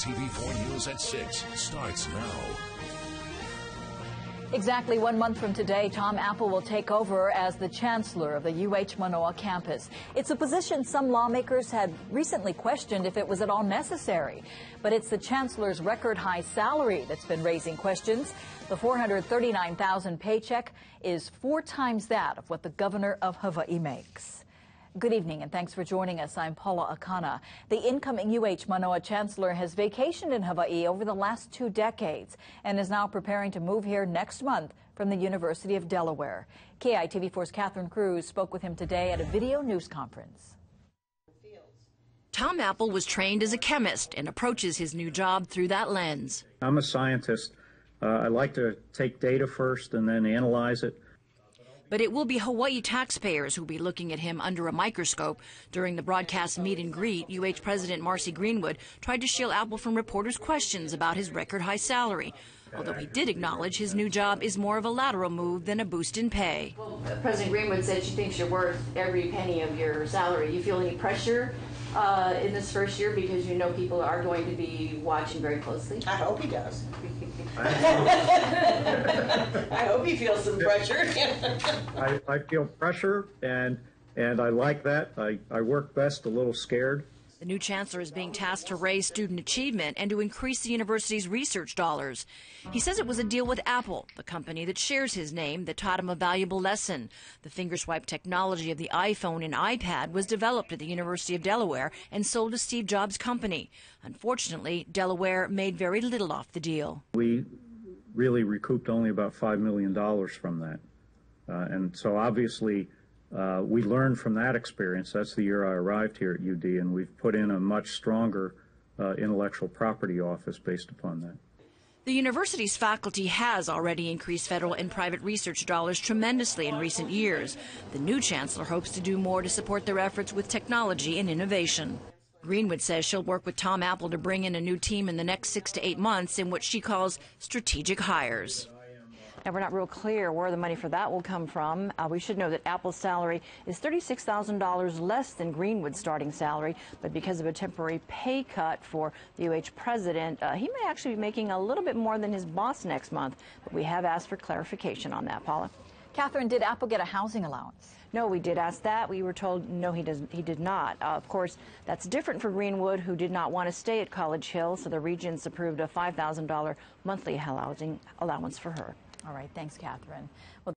TV4 News at 6 starts now. Exactly 1 month from today, Tom Apple will take over as the Chancellor of the UH Manoa campus. It's a position some lawmakers had recently questioned if it was at all necessary. But it's the Chancellor's record-high salary that's been raising questions. The $439,000 paycheck is 4 times that of what the governor of Hawaii makes. Good evening and thanks for joining us. I'm Paula Akana. The incoming UH Manoa Chancellor has vacationed in Hawaii over the last 2 decades and is now preparing to move here next month from the University of Delaware. KITV4's Catherine Cruz spoke with him today at a video news conference. Tom Apple was trained as a chemist and approaches his new job through that lens. I'm a scientist. I like to take data first and then analyze it. But it will be Hawaii taxpayers who will be looking at him under a microscope. During the broadcast meet and greet, UH President Marcy Greenwood tried to shield Apple from reporters' questions about his record-high salary, although he did acknowledge his new job is more of a lateral move than a boost in pay. Well, President Greenwood said she thinks you're worth every penny of your salary. You feel any pressure in this first year because you know people are going to be watching very closely? I hope he does. I hope he feels some pressure. I feel pressure, and I like that. I work best a little scared. The new chancellor is being tasked to raise student achievement and to increase the university's research dollars. He says it was a deal with Apple, the company that shares his name, that taught him a valuable lesson. The finger swipe technology of the iPhone and iPad was developed at the University of Delaware and sold to Steve Jobs' company. Unfortunately, Delaware made very little off the deal. We really recouped only about $5 million from that. And so obviously, we learned from that experience. That's the year I arrived here at UD, and we've put in a much stronger intellectual property office based upon that. The university's faculty has already increased federal and private research dollars tremendously in recent years. The new chancellor hopes to do more to support their efforts with technology and innovation. Greenwood says she'll work with Tom Apple to bring in a new team in the next 6 to 8 months in what she calls strategic hires. Now, we're not real clear where the money for that will come from. We should know that Apple's salary is $36,000 less than Greenwood's starting salary, but because of a temporary pay cut for the UH president, he may actually be making a little bit more than his boss next month. But we have asked for clarification on that, Paula. Catherine, did Apple get a housing allowance? No, we did ask that. We were told no, he did not. Of course, that's different for Greenwood, who did not want to stay at College Hill, so the Regents approved a $5,000 monthly housing allowance for her. All right, thanks, Catherine. Well,